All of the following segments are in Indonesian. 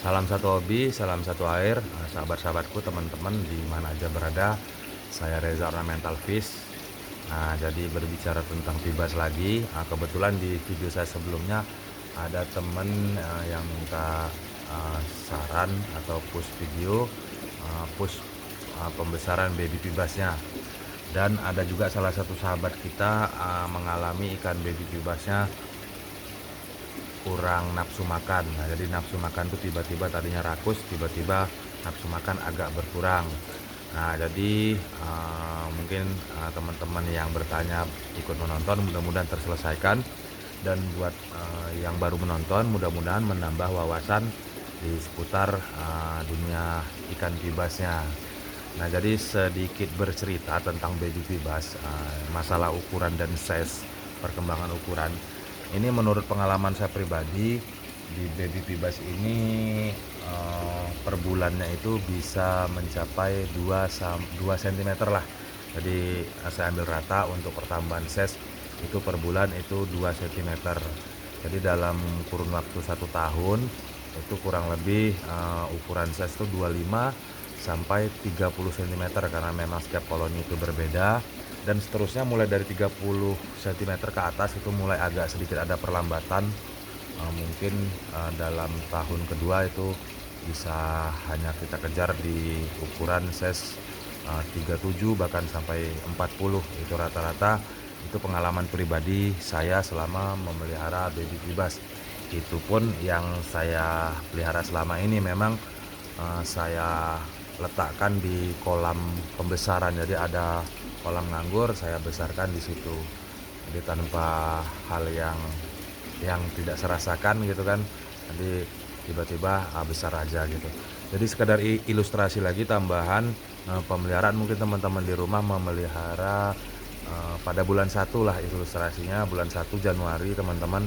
Salam satu hobi, salam satu air, sahabat-sahabatku, teman-teman di mana aja berada. Saya Reza Ornamental Fish. Nah, jadi berbicara tentang Vibas lagi. Kebetulan di video saya sebelumnya ada temen yang minta saran atau push video, push pembesaran baby Vibasnya. Dan ada juga salah satu sahabat kita mengalami ikan baby Vibasnya kurang nafsu makan. Nah, jadi nafsu makan tuh tiba-tiba tadinya rakus, tiba-tiba nafsu makan agak berkurang. Nah, jadi mungkin teman-teman yang bertanya ikut menonton mudah-mudahan terselesaikan, dan buat yang baru menonton mudah-mudahan menambah wawasan di seputar dunia ikan vibasnya. Nah, jadi sedikit bercerita tentang baby vibas, masalah ukuran dan size, perkembangan ukuran. Ini menurut pengalaman saya pribadi, di baby vibas ini per bulannya itu bisa mencapai 2 cm lah. Jadi saya ambil rata untuk pertambahan size itu per bulan itu 2 cm. Jadi dalam kurun waktu 1 tahun itu kurang lebih ukuran size itu 25 sampai 30 cm, karena memang setiap koloni itu berbeda. Dan seterusnya mulai dari 30 cm ke atas itu mulai agak sedikit ada perlambatan. Mungkin dalam tahun kedua itu bisa hanya kita kejar di ukuran size 37 bahkan sampai 40. Itu rata-rata, itu pengalaman pribadi saya selama memelihara baby vibas. Itu pun yang saya pelihara selama ini memang saya letakkan di kolam pembesaran. Jadi ada kolam nganggur, saya besarkan di situ. Jadi tanpa hal yang tidak serasakan gitu kan. Nanti tiba-tiba besar aja gitu. Jadi sekedar ilustrasi lagi tambahan pemeliharaan, mungkin teman-teman di rumah memelihara pada bulan 1 lah ilustrasinya. Bulan 1 Januari teman-teman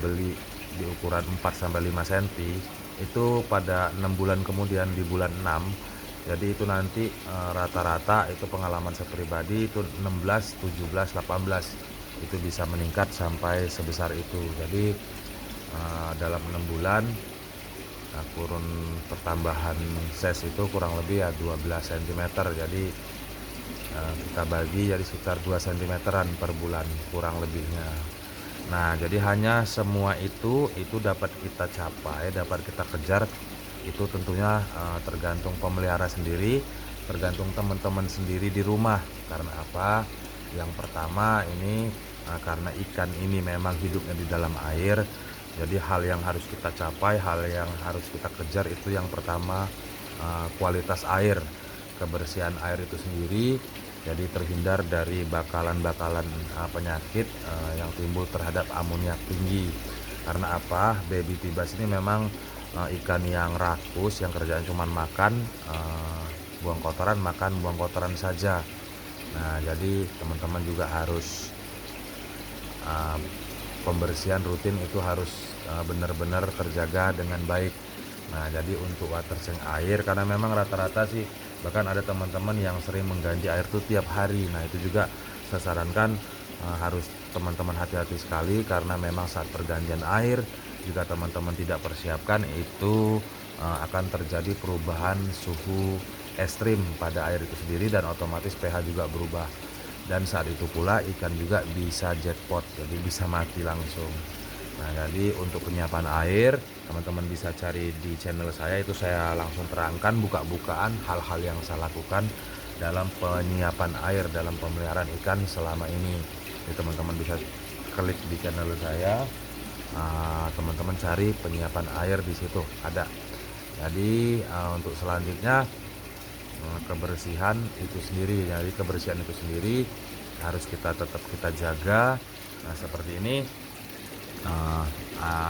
beli di ukuran 4 sampai 5 cm. Itu pada 6 bulan kemudian di bulan 6, jadi itu nanti rata-rata itu pengalaman saya pribadi itu 16, 17, 18 itu bisa meningkat sampai sebesar itu. Jadi dalam 6 bulan kurun pertambahan size itu kurang lebih ya 12 cm. Jadi kita bagi jadi sekitar 2 cm-an per bulan kurang lebihnya. Nah, jadi hanya semua itu dapat kita capai, dapat kita kejar, itu tentunya tergantung pemelihara sendiri, tergantung teman-teman sendiri di rumah. Karena apa? Yang pertama ini karena ikan ini memang hidupnya di dalam air. Jadi hal yang harus kita capai, hal yang harus kita kejar itu yang pertama kualitas air, kebersihan air itu sendiri. Jadi terhindar dari bakalan-bakalan penyakit yang timbul terhadap amoniak tinggi. Karena apa? Baby vibas ini memang ikan yang rakus, yang kerjaan cuma makan, buang kotoran, makan, buang kotoran saja. Nah, jadi teman-teman juga harus pembersihan rutin itu harus benar-benar terjaga dengan baik. Nah, jadi untuk water tank air, karena memang rata-rata sih bahkan ada teman-teman yang sering mengganti air tuh tiap hari. Nah, itu juga saya sarankan harus teman-teman hati-hati sekali, karena memang saat pergantian air jika teman-teman tidak persiapkan itu akan terjadi perubahan suhu ekstrim pada air itu sendiri, dan otomatis pH juga berubah. Dan saat itu pula ikan juga bisa jackpot, jadi bisa mati langsung. Nah, jadi untuk penyiapan air teman-teman bisa cari di channel saya, itu saya langsung terangkan buka-bukaan hal-hal yang saya lakukan dalam penyiapan air dalam pemeliharaan ikan selama ini. Jadi teman-teman bisa klik di channel saya, teman-teman cari penyiapan air, di situ ada. Jadi untuk selanjutnya kebersihan itu sendiri. Jadi kebersihan itu sendiri harus kita tetap kita jaga. Nah, seperti ini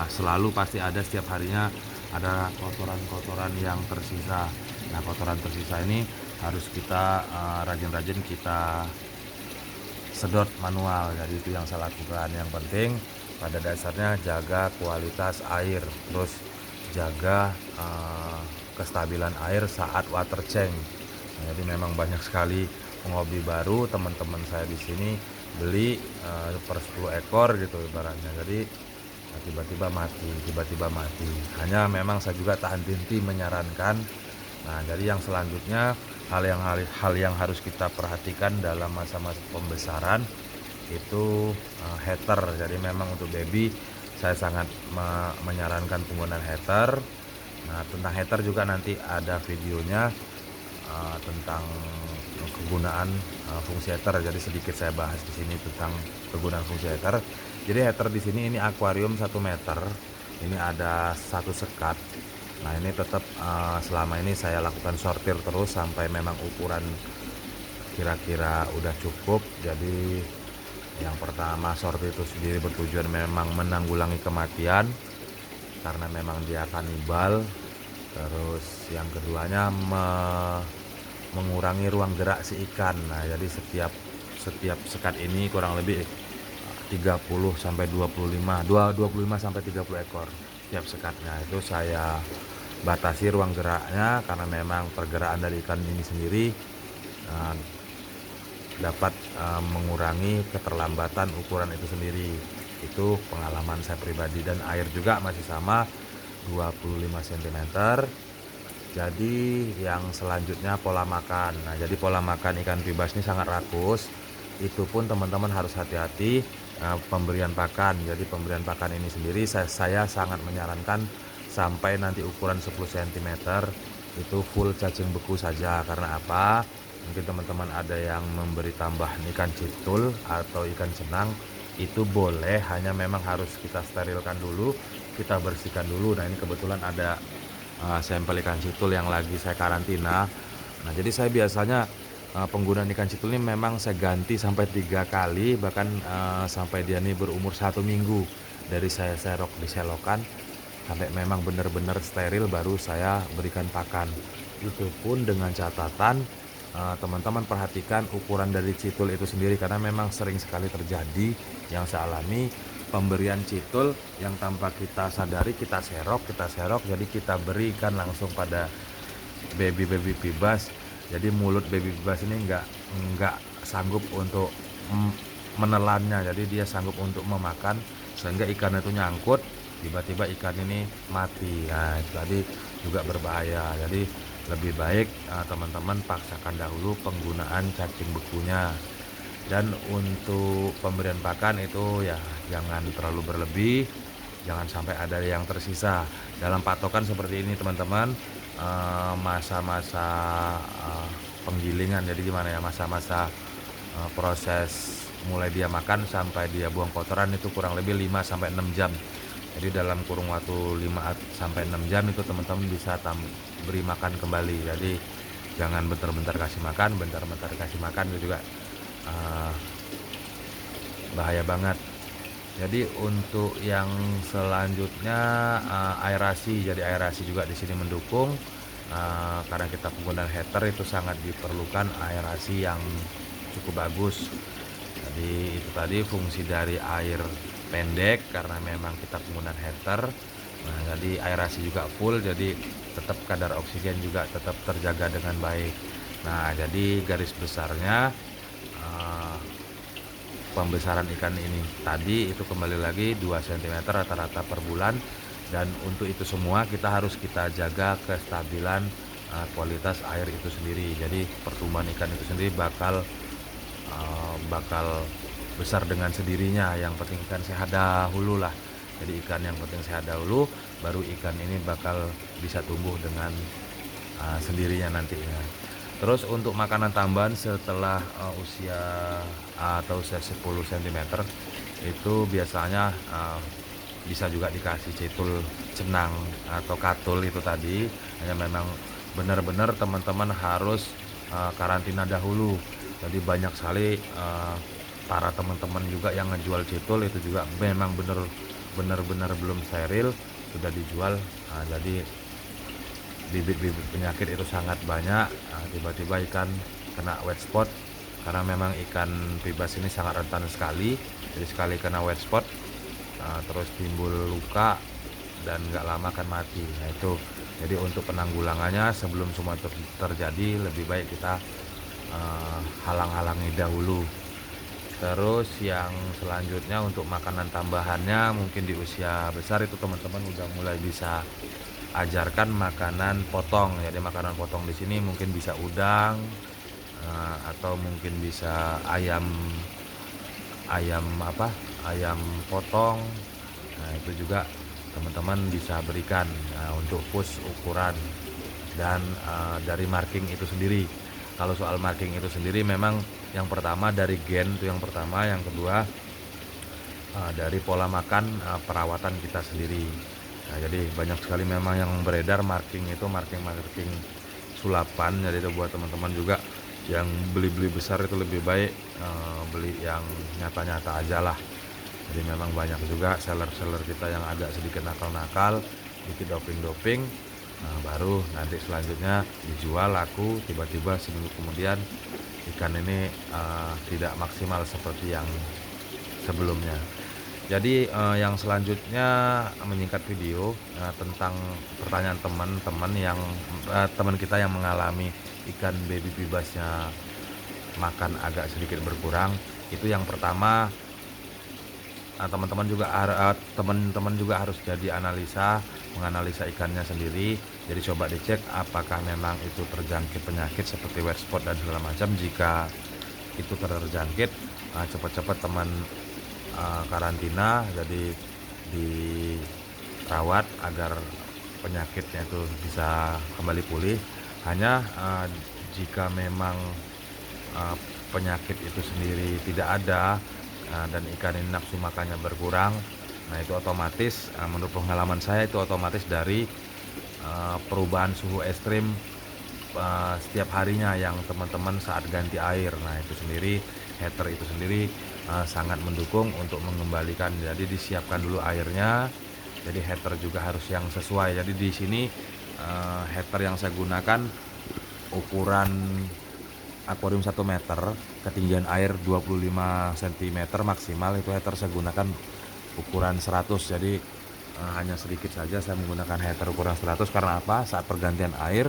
selalu pasti ada, setiap harinya ada kotoran-kotoran yang tersisa. Nah, kotoran tersisa ini harus kita rajin-rajin kita sedot manual. Jadi itu yang saya lakukan. Yang penting pada dasarnya jaga kualitas air, terus jaga kestabilan air saat water change. Nah, jadi memang banyak sekali penghobi baru teman-teman saya di sini beli per 10 ekor gitu ibaratnya. Jadi Nah, tiba-tiba mati. Hanya memang saya juga tak henti-henti menyarankan. Nah, jadi yang selanjutnya hal yang harus kita perhatikan dalam masa-masa pembesaran itu heater. Jadi memang untuk baby saya sangat menyarankan penggunaan heater. Nah, tentang heater juga nanti ada videonya tentang kegunaan fungsi heater. Jadi sedikit saya bahas di sini tentang kegunaan fungsi heater. Jadi heater di sini ini akuarium 1 meter. Ini ada satu sekat. Nah, ini tetap selama ini saya lakukan sortir terus sampai memang ukuran kira-kira udah cukup. Jadi yang pertama, sortir itu sendiri bertujuan memang menanggulangi kematian karena memang dia kanibal. Terus yang keduanya mengurangi ruang gerak si ikan. Nah, jadi setiap sekat ini kurang lebih 30 sampai 25 sampai 30 ekor setiap sekatnya. Itu saya batasi ruang geraknya karena memang pergerakan dari ikan ini sendiri dapat mengurangi keterlambatan ukuran itu sendiri. Itu pengalaman saya pribadi. Dan air juga masih sama 25 cm. Jadi yang selanjutnya pola makan. Nah, jadi pola makan ikan pibas ini sangat rakus. Itu pun teman-teman harus hati-hati pemberian pakan. Jadi pemberian pakan ini sendiri saya sangat menyarankan sampai nanti ukuran 10 cm itu full cacing beku saja. Karena apa? Mungkin teman-teman ada yang memberi tambahan ikan citul atau ikan senang, itu boleh, hanya memang harus kita sterilkan dulu, kita bersihkan dulu. Nah, ini kebetulan ada sampel ikan citul yang lagi saya karantina. Nah, jadi saya biasanya penggunaan ikan citul ini memang saya ganti sampai 3 kali, bahkan sampai dia ini berumur 1 minggu. Dari saya serok di selokan sampai memang benar-benar steril baru saya berikan pakan. Itu pun dengan catatan teman-teman perhatikan ukuran dari citul itu sendiri, karena memang sering sekali terjadi yang saya alami, pemberian citul yang tanpa kita sadari kita serok, jadi kita berikan langsung pada baby pibas. Jadi mulut baby pibas ini nggak sanggup untuk menelannya, jadi dia sanggup untuk memakan sehingga ikan itu nyangkut, tiba-tiba ikan ini mati. Nah, itu tadi juga berbahaya. Jadi lebih baik teman-teman paksakan dahulu penggunaan cacing bekunya. Dan untuk pemberian pakan itu ya jangan terlalu berlebih, jangan sampai ada yang tersisa. Dalam patokan seperti ini teman-teman, masa-masa penggilingan, jadi gimana ya, masa-masa proses mulai dia makan sampai dia buang kotoran itu kurang lebih 5 sampai 6 jam. Jadi dalam kurung waktu 5 sampai 6 jam itu teman-teman bisa beri makan kembali. Jadi jangan bentar-bentar kasih makan, itu juga bahaya banget. Jadi untuk yang selanjutnya aerasi. Jadi aerasi juga di sini mendukung karena kita penggunaan heater itu sangat diperlukan aerasi yang cukup bagus. Jadi itu tadi fungsi dari air pendek karena memang kita penggunaan heater. Nah, jadi aerasi juga full, jadi tetap kadar oksigen juga tetap terjaga dengan baik. Nah, jadi garis besarnya pembesaran ikan ini tadi itu kembali lagi 2 cm rata-rata per bulan. Dan untuk itu semua kita harus jaga kestabilan kualitas air itu sendiri. Jadi pertumbuhan ikan itu sendiri bakal besar dengan sendirinya. Yang penting ikan sehat dahulu lah. Jadi ikan yang penting sehat dahulu, baru ikan ini bakal bisa tumbuh dengan sendirinya nantinya. Terus untuk makanan tambahan setelah usia atau usia 10 cm itu biasanya bisa juga dikasih citul, cenang atau katul itu tadi. Hanya memang benar-benar teman-teman harus karantina dahulu. Jadi banyak sekali para teman-teman juga yang ngejual citul itu juga memang benar-benar belum steril sudah dijual. Jadi bibit-bibit penyakit itu sangat banyak. Tiba-tiba ikan kena wet spot karena memang ikan pibas ini sangat rentan sekali. Jadi sekali kena wet spot terus timbul luka dan nggak lama akan mati. Nah, itu jadi untuk penanggulangannya sebelum semua terjadi lebih baik kita halang-halangi dahulu. Terus yang selanjutnya untuk makanan tambahannya mungkin di usia besar itu teman-teman udah mulai bisa ajarkan makanan potong. Jadi makanan potong di sini mungkin bisa udang, atau mungkin bisa ayam ayam apa, ayam potong. Nah, itu juga teman-teman bisa berikan, untuk push ukuran dan dari marking itu sendiri. Kalau soal marking itu sendiri memang yang pertama dari gen itu yang pertama, yang kedua dari pola makan, perawatan kita sendiri. Nah, jadi banyak sekali memang yang beredar marking itu marking sulapan. Jadi itu buat teman-teman juga yang beli-beli besar itu lebih baik beli yang nyata-nyata aja lah. Jadi memang banyak juga seller-seller kita yang agak sedikit nakal-nakal, dikit doping-doping, baru nanti selanjutnya dijual laku, tiba-tiba seminggu kemudian ikan ini tidak maksimal seperti yang sebelumnya. Jadi yang selanjutnya menyingkat video tentang pertanyaan teman-teman yang teman kita yang mengalami ikan baby bibasnya makan agak sedikit berkurang. Itu yang pertama, teman-teman juga harus jadi menganalisa ikannya sendiri. Jadi coba dicek apakah memang itu terjangkit penyakit seperti wet spot dan segala macam. Jika itu terjangkit, cepat-cepat teman karantina, jadi dirawat agar penyakitnya itu bisa kembali pulih. Hanya jika memang penyakit itu sendiri tidak ada, dan ikan ini nafsu makannya berkurang, nah itu otomatis menurut pengalaman saya itu otomatis dari perubahan suhu ekstrim setiap harinya yang teman-teman saat ganti air. Nah itu sendiri, heater itu sendiri sangat mendukung untuk mengembalikan. Jadi disiapkan dulu airnya, jadi heater juga harus yang sesuai. Jadi di sini heater yang saya gunakan ukuran akuarium 1 meter, ketinggian air 25 cm maksimal. Itu heater saya gunakan ukuran 100. Jadi hanya sedikit saja saya menggunakan heater ukuran 100. Karena apa? Saat pergantian air,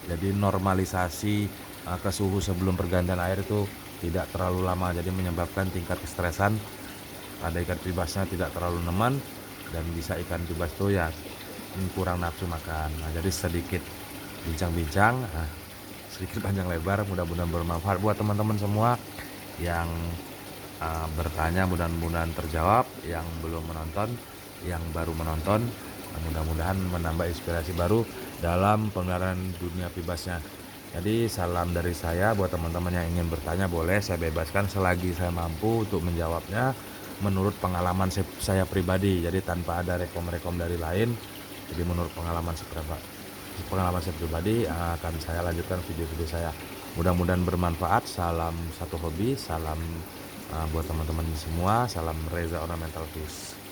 jadi normalisasi ke suhu sebelum pergantian air itu tidak terlalu lama, jadi menyebabkan tingkat kestresan pada ikan bibasnya tidak terlalu neman, dan bisa ikan bibas itu ya kurang nafsu makan. Nah, jadi sedikit bincang-bincang, sedikit panjang lebar, mudah-mudahan bermanfaat buat teman-teman semua yang bertanya. Mudah-mudahan terjawab, yang belum menonton, yang baru menonton, mudah-mudahan menambah inspirasi baru dalam pemeliharaan dunia bibasnya. Jadi salam dari saya buat teman-teman yang ingin bertanya, boleh saya bebaskan selagi saya mampu untuk menjawabnya menurut pengalaman saya pribadi, jadi tanpa ada rekom-rekom dari lain. Jadi menurut pengalaman saya pribadi akan saya lanjutkan video-video saya. Mudah-mudahan bermanfaat. Salam satu hobi, salam buat teman-teman semua, salam Reza Ornamental Fish.